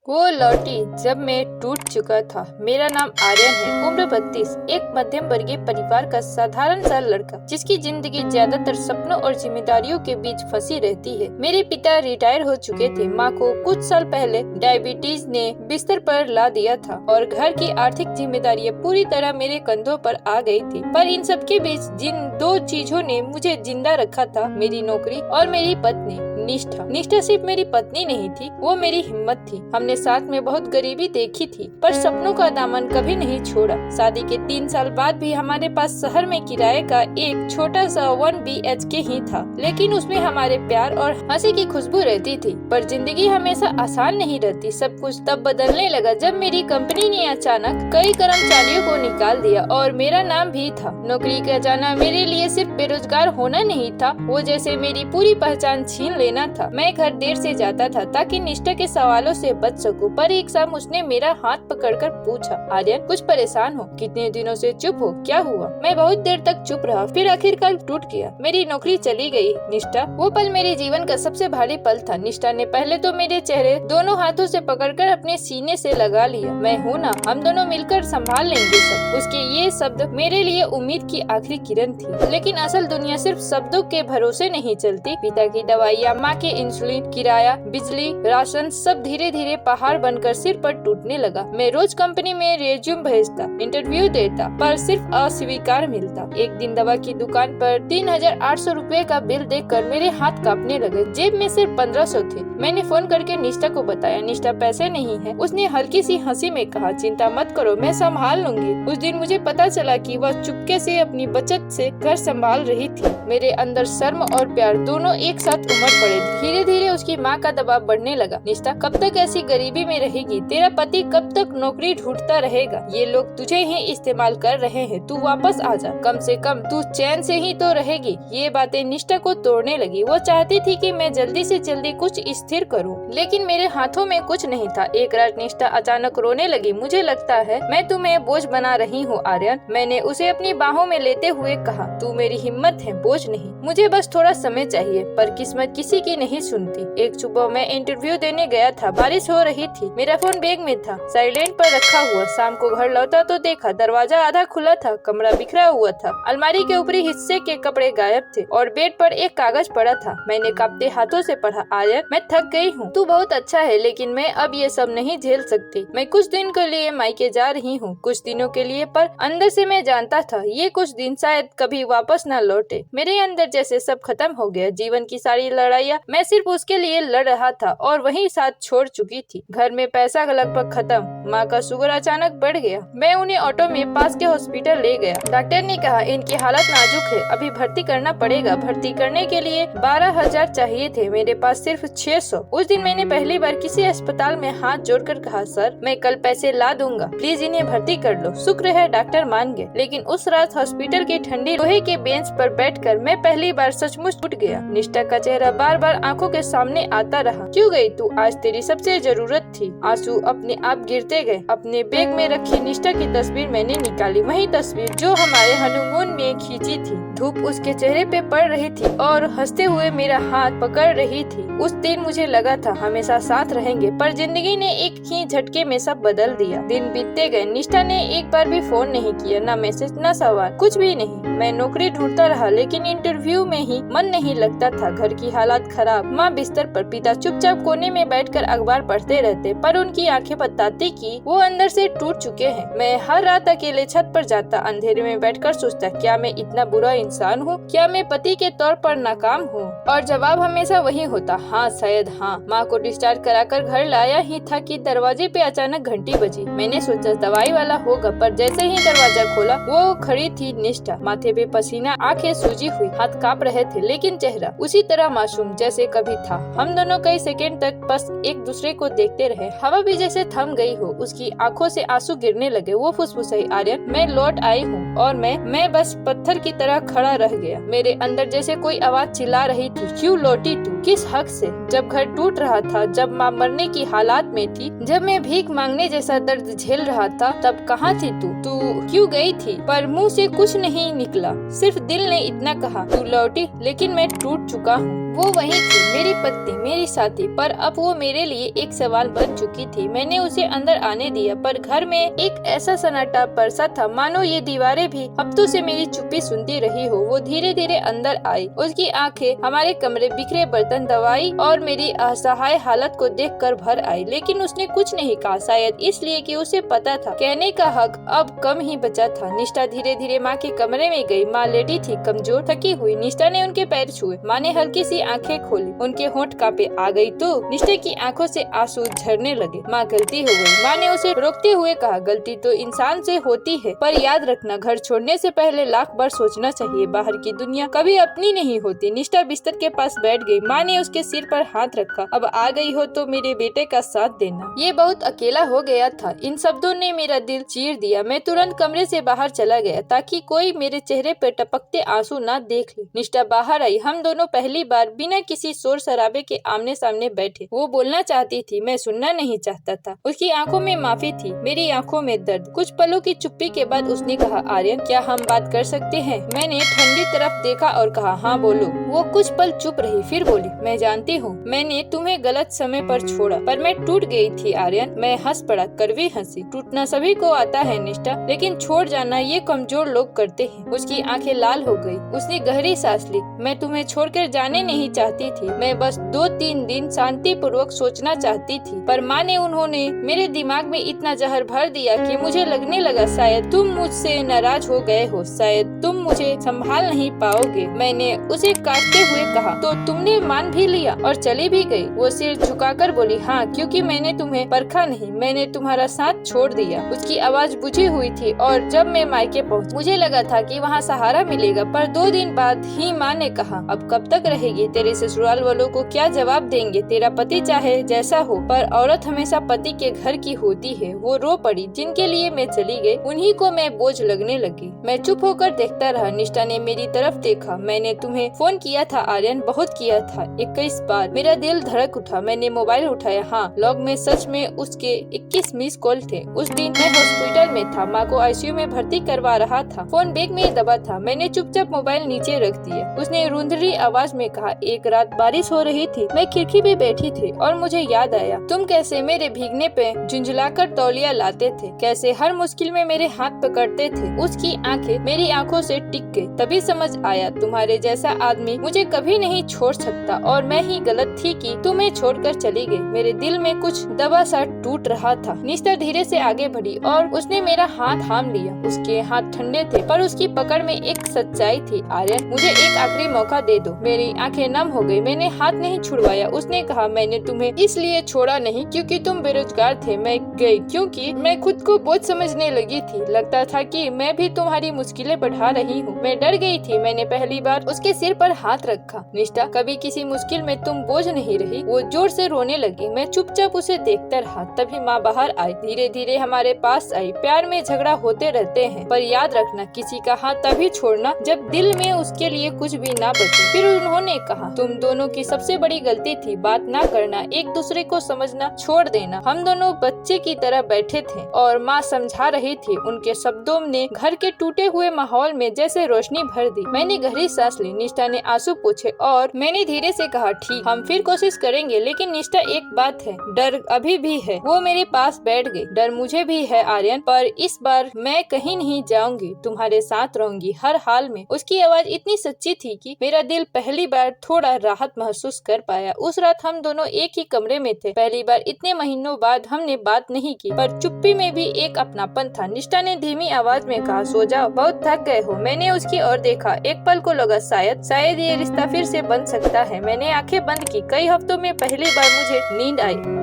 वो लौटी जब मैं टूट चुका था। मेरा नाम आर्यन है, उम्र 32, एक मध्यम वर्गीय परिवार का साधारण सा लड़का जिसकी जिंदगी ज्यादातर सपनों और जिम्मेदारियों के बीच फंसी रहती है। मेरे पिता रिटायर हो चुके थे। माँ को कुछ साल पहले डायबिटीज ने बिस्तर पर ला दिया था और घर की आर्थिक जिम्मेदारियां पूरी तरह मेरे कंधों पर आ गई थी। पर इन सब के बीच जिन दो चीजों ने मुझे जिंदा रखा था, मेरी नौकरी और मेरी पत्नी निष्ठा। निष्ठा सिर्फ मेरी पत्नी नहीं थी, वो मेरी हिम्मत थी। हमने साथ में बहुत गरीबी देखी थी पर सपनों का दामन कभी नहीं छोड़ा। शादी के 3 साल बाद भी हमारे पास शहर में किराए का एक छोटा सा 1 BHK ही था, लेकिन उसमें हमारे प्यार और हंसी की खुशबू रहती थी। पर जिंदगी हमेशा आसान नहीं रहती। सब कुछ तब बदलने लगा जब मेरी कंपनी ने अचानक कई कर्मचारियों को निकाल दिया और मेरा नाम भी था। नौकरी का जाना मेरे लिए सिर्फ बेरोजगार होना नहीं था, वो जैसे मेरी पूरी पहचान छीन लेना था। मैं घर देर से जाता था ताकि निष्ठा के सवालों से बच सकूं, पर एक शाम उसने मेरा हाथ पकड़कर पूछा, आर्यन कुछ परेशान हो? कितने दिनों से चुप हो, क्या हुआ? मैं बहुत देर तक चुप रहा, फिर आखिरकार टूट गया। मेरी नौकरी चली गई निष्ठा। वो पल मेरे जीवन का सबसे भारी पल था। निष्ठा ने पहले तो मेरे चेहरे दोनों हाथों से पकड़कर अपने सीने से लगा लिया। मैं हूँ ना, हम दोनों मिलकर संभाल लेंगे सब। उसके ये शब्द मेरे लिए उम्मीद की आखिरी किरण थी। लेकिन असल दुनिया सिर्फ शब्दों के भरोसे नहीं चलती। पिता की दवाइयाँ, माँ के इंसुलिन, किराया, बिजली, राशन सब धीरे धीरे पहाड़ बनकर सिर पर टूटने लगा। मैं रोज कंपनी में रेज्यूम भेजता, इंटरव्यू देता, पर सिर्फ अस्वीकार मिलता। एक दिन दवा की दुकान पर 3800 रुपए का बिल देखकर मेरे हाथ कांपने लगे। जेब में सिर्फ 1500 थे। मैंने फोन करके निष्ठा को बताया। निष्ठा पैसे नहीं है, उसने हल्की सी हंसी में कहा, चिंता मत करो, मैं संभाल लूंगी। उस दिन मुझे पता चला कि वह चुपके से अपनी बचत से घर संभाल रही थी। मेरे अंदर शर्म और प्यार दोनों एक साथ उमड़ पड़े। धीरे धीरे उसकी माँ का दबाव बढ़ने लगा। निष्ठा कब तक ऐसी गरीबी में रहेगी? तेरा पति कब तक नौकरी ढूंढता रहेगा? ये लोग तुझे ही इस्तेमाल कर रहे हैं, तू वापस आ जा, कम से कम तू चैन से ही तो रहेगी। ये बातें निष्ठा को तोड़ने लगी। वो चाहती थी कि मैं जल्दी से जल्दी कुछ स्थिर करूं, लेकिन मेरे हाथों में कुछ नहीं था। एक रात निष्ठा अचानक रोने लगी। मुझे लगता है मैं तुम्हें बोझ बना रही हूँ आर्यन। मैंने उसे अपनी बाहों में लेते हुए कहा, तू मेरी हिम्मत है, बोझ नहीं। मुझे बस थोड़ा समय चाहिए। पर किस्मत किसी की नहीं सुनती। एक सुबह मैं इंटरव्यू देने गया था। बारिश हो रही थी। मेरा फोन बैग में था, साइलेंट पर रखा हुआ। शाम को घर लौटा तो देखा दरवाजा आधा खुला था, कमरा बिखरा हुआ था, अलमारी के ऊपरी हिस्से के कपड़े गायब थे और बेड पर एक कागज पड़ा था। मैंने कांपते हाथों से पढ़ा, आर्यन मैं थक गई हूँ। तू बहुत अच्छा है, लेकिन मैं अब ये सब नहीं झेल सकती। मैं कुछ दिन के लिए मायके जा रही हूँ, कुछ दिनों के लिए, पर अंदर से मैं जानता था ये कुछ दिन शायद कभी वापस न लौटे। मेरे अंदर जैसे सब खत्म हो गया। जीवन की सारी लड़ाइयाँ मैं सिर्फ उसके लिए लड़ रहा था और वही साथ छोड़ चुकी थी। घर में पैसा लगभग खत्म। माँ का शुगर अचानक बढ़ गया। मैं उन्हें ऑटो में पास के हॉस्पिटल ले गया। डॉक्टर ने कहा इनकी हालत नाजुक है, अभी भर्ती करना पड़ेगा। भर्ती करने के लिए 12,000 चाहिए थे, मेरे पास सिर्फ 600। उस दिन मैंने पहली बार किसी अस्पताल में हाथ जोड़कर कहा, सर मैं कल पैसे ला दूंगा, प्लीज इन्हें भर्ती कर लो। शुक्र है डॉक्टर मान गए। लेकिन उस रात हॉस्पिटल की ठंडी लोहे के बेंच पर बैठकर मैं पहली बार सचमुच टूट गया। निष्ठा का चेहरा बार बार आंखों के सामने आता रहा। क्यों गई तू? आज तेरी सबसे जरूरत थी। आंसू अपने आप गिरते गए। अपने बैग में रखी निष्ठा की तस्वीर मैंने निकाली, वही तस्वीर जो हमारे हनीमून में खींची थी। धूप उसके चेहरे पे पड़ रही थी और हंसते हुए मेरा हाथ पकड़ रही थी। उस दिन मुझे लगा था हमेशा साथ रहेंगे, पर जिंदगी ने एक ही झटके में सब बदल दिया। दिन बीतते गए। निष्ठा ने एक बार भी फोन नहीं किया, न मैसेज, न सवाल, कुछ भी नहीं। मैं नौकरी ढूंढता रहा, लेकिन इंटरव्यू में ही मन नहीं लगता था। घर की हालात खराब, माँ बिस्तर पर, पिता चुपचाप कोने में बैठकर अखबार पढ़ते रहते, पर उनकी आंखें बताती कि वो अंदर से टूट चुके हैं। मैं हर रात अकेले छत पर जाता, अंधेरे में बैठकर सोचता, क्या मैं इतना बुरा इंसान हूँ? क्या मैं पति के तौर पर नाकाम हूँ? और जवाब हमेशा वही होता, हाँ, शायद हाँ। माँ को डिस्चार्ज कराकर घर लाया ही था कि दरवाजे पे अचानक घंटी बजी। मैंने सोचा दवाई वाला होगा, पर जैसे ही दरवाजा खोला वो खड़ी थी निष्ठा। माथे पे पसीना, आंखें सूजी हुई, हाथ कांप रहे थे, लेकिन चेहरा उसी तरह मासूम जैसे कभी था। हम दोनों कई सेकंड तक बस एक दूसरे को देखते रहे। हवा भी जैसे थम गई हो। उसकी आंखों से आंसू गिरने लगे। वो फुसफुसाई, आर्यन मैं लौट आई हूँ। और मैं बस पत्थर की तरह खड़ा रह गया। मेरे अंदर जैसे कोई आवाज चिल्ला रही थी, क्यों लौटी तू? किस हक से? जब घर टूट रहा था, जब माँ मरने की हालात में थी, जब मैं भीख मांगने जैसा दर्द झेल रहा था, तब कहाँ थी तू? तू क्यों गई थी? पर मुँह से कुछ नहीं निकला। सिर्फ दिल ने इतना कहा, तू लौटी, लेकिन मैं टूट चुका हूँ। वो वही थी, मेरी पत्नी, मेरी साथी, पर अब वो मेरे लिए एक सवाल बन चुकी थी। मैंने उसे अंदर आने दिया, पर घर में एक ऐसा सन्नाटा बरसा था मानो ये दीवारें भी हफ्तों से मेरी चुप्पी सुनती रही हो। वो धीरे धीरे अंदर आई। उसकी आंखें हमारे कमरे, बिखरे बर्तन, दवाई और मेरी असहाय हालत को देखकर भर आई, लेकिन उसने कुछ नहीं कहा, शायद इसलिए कि उसे पता था कहने का हक अब कम ही बचा था। निष्ठा धीरे धीरे माँ के कमरे में गई। माँ लेटी थी, कमजोर, थकी हुई। निष्ठा ने उनके पैर छुए। माँ ने हल्की सी आंखें खोली, उनके होंठ कांपे। आ गई तो? निष्ठा की आंखों से आंसू झरने लगे। माँ, गलती हो गई। माँ ने उसे रोकते हुए कहा, गलती तो इंसान से होती है, पर याद रखना, घर छोड़ने से पहले लाख बार सोचना चाहिए। बाहर की दुनिया कभी अपनी नहीं होती। निष्ठा बिस्तर के पास बैठ गई। माँ ने उसके सिर पर हाथ रखा। अब आ गई हो तो मेरे बेटे का साथ देना। ये बहुत अकेला हो गया था। इन शब्दों ने मेरा दिल चीर दिया। मैं तुरंत कमरे से बाहर चला गया ताकि कोई मेरे चेहरे पर टपकते आंसू ना देख ले। निष्ठा बाहर आई। हम दोनों पहली बार बिना किसी शोर शराबे के आमने सामने बैठे। वो बोलना चाहती थी, मैं सुनना नहीं चाहता था। उसकी आंखों में माफी थी, मेरी आंखों में दर्द। कुछ पलों की चुप्पी के बाद उसने कहा, आर्यन, क्या हम बात कर सकते हैं? मैंने ठंडी तरफ देखा और कहा, हाँ बोलो। वो कुछ पल चुप रही, फिर बोली, मैं जानती हूँ मैंने तुम्हें गलत समय पर छोड़ा, पर मैं टूट गई थी आर्यन। मैं हंस पड़ा, कड़वी हंसी। टूटना सभी को आता है निष्ठा, लेकिन छोड़ जाना ये कमजोर लोग करते हैं। उसकी आंखें लाल हो गई। उसने गहरी सांस ली। मैं तुम्हें छोड़कर जाने नहीं चाहती थी। मैं बस 2-3 दिन शांति पूर्वक सोचना चाहती थी, पर माँ ने उन्होंने मेरे दिमाग में इतना जहर भर दिया कि मुझे लगने लगा शायद तुम मुझसे नाराज हो गए हो, शायद तुम मुझे संभाल नहीं पाओगे। मैंने उसे काटते हुए कहा, तो तुमने मान भी लिया और चली भी गई? वो सिर झुकाकर बोली, हाँ, क्योंकि मैंने तुम्हें परखा नहीं, मैंने तुम्हारा साथ छोड़ दिया। उसकी आवाज बुझी हुई थी और जब मैं मायके पहुंची मुझे लगा था कि वहाँ सहारा मिलेगा, पर 2 दिन बाद ही माँ ने कहा, अब कब तक रहेगी? तेरे ससुराल वालों को क्या जवाब देंगे? तेरा पति चाहे जैसा हो, पर औरत हमेशा पति के घर की होती है। वो रो पड़ी। जिनके लिए मैं चली गई उन्हीं को मैं बोझ लगने लगी। मैं चुप होकर देखता रहा। निष्ठा ने मेरी तरफ देखा। मैंने तुम्हें फोन किया था आर्यन, बहुत किया था, 21 बार। मेरा दिल धड़क उठा। मैंने मोबाइल उठाया। हाँ, लॉग में सच में उसके 21 मिस कॉल थे। उस दिन मैं हॉस्पिटल में था, माँ को आईसीयू में भर्ती करवा रहा था। फोन बैग में दबा था। मैंने चुपचाप मोबाइल नीचे रख दिया। उसने रुंधरी आवाज में कहा, एक रात बारिश हो रही थी, मैं खिड़की पे बैठी थी और मुझे याद आया तुम कैसे मेरे भीगने पे झुंझलाकर तौलिया लाते थे, कैसे हर मुश्किल में मेरे हाथ पकड़ते थे। उसकी आंखें मेरी आंखों से टिक गई। तभी समझ आया तुम्हारे जैसा आदमी मुझे कभी नहीं छोड़ सकता, और मैं ही गलत थी कि तुम्हें छोड़कर चली गई। मेरे दिल में कुछ दबा सा टूट रहा था। निष्ठा धीरे से आगे बढ़ी और उसने मेरा हाथ थाम लिया। उसके हाथ ठंडे थे, पर उसकी पकड़ में एक सच्चाई थी। आर्यन, मुझे एक आखिरी मौका दे दो। मेरी आंखें नम हो गई। मैंने हाथ नहीं छुड़वाया। उसने कहा, मैंने तुम्हें इसलिए छोड़ा नहीं क्योंकि तुम बेरोजगार थे। मैं गई क्योंकि मैं खुद को बोझ समझने लगी थी। लगता था कि मैं भी तुम्हारी मुश्किलें बढ़ा रही हूँ। मैं डर गई थी। मैंने पहली बार उसके सिर पर हाथ रखा। निष्ठा, कभी किसी मुश्किल में तुम बोझ नहीं रही। वो जोर से रोने लगी। मैं चुपचाप उसे देखता रहा। तभी माँ बाहर आई, धीरे धीरे हमारे पास आई। प्यार में झगड़ा होते रहते हैं, पर याद रखना, किसी का हाथ तभी छोड़ना जब दिल में उसके लिए कुछ भी ना बचे। फिर उन्होंने कहा, तुम दोनों की सबसे बड़ी गलती थी बात ना करना, एक दूसरे को समझना छोड़ देना। हम दोनों बच्चे की तरह बैठे थे और माँ समझा रही थी। उनके शब्दों ने घर के टूटे हुए माहौल में जैसे रोशनी भर दी। मैंने गहरी सांस ली। निष्ठा ने आंसू पोंछे और मैंने धीरे से कहा, ठीक, हम फिर कोशिश करेंगे। लेकिन निष्ठा, एक बात है, डर अभी भी है। वो मेरे पास बैठ गई। डर मुझे भी है आर्यन, पर इस बार मैं कहीं नहीं जाऊंगी, तुम्हारे साथ रहूंगी हर हाल में। उसकी आवाज इतनी सच्ची थी कि मेरा दिल पहली बार थोड़ा राहत महसूस कर पाया। उस रात हम दोनों एक ही कमरे में थे। पहली बार इतने महीनों बाद हमने बात नहीं की, पर चुप्पी में भी एक अपनापन था। निष्ठा ने धीमी आवाज में कहा, सो जाओ, बहुत थक गए हो। मैंने उसकी ओर देखा। एक पल को लगा शायद ये रिश्ता फिर से बन सकता है। मैंने आंखें बंद की। कई हफ्तों में पहली बार मुझे नींद आई।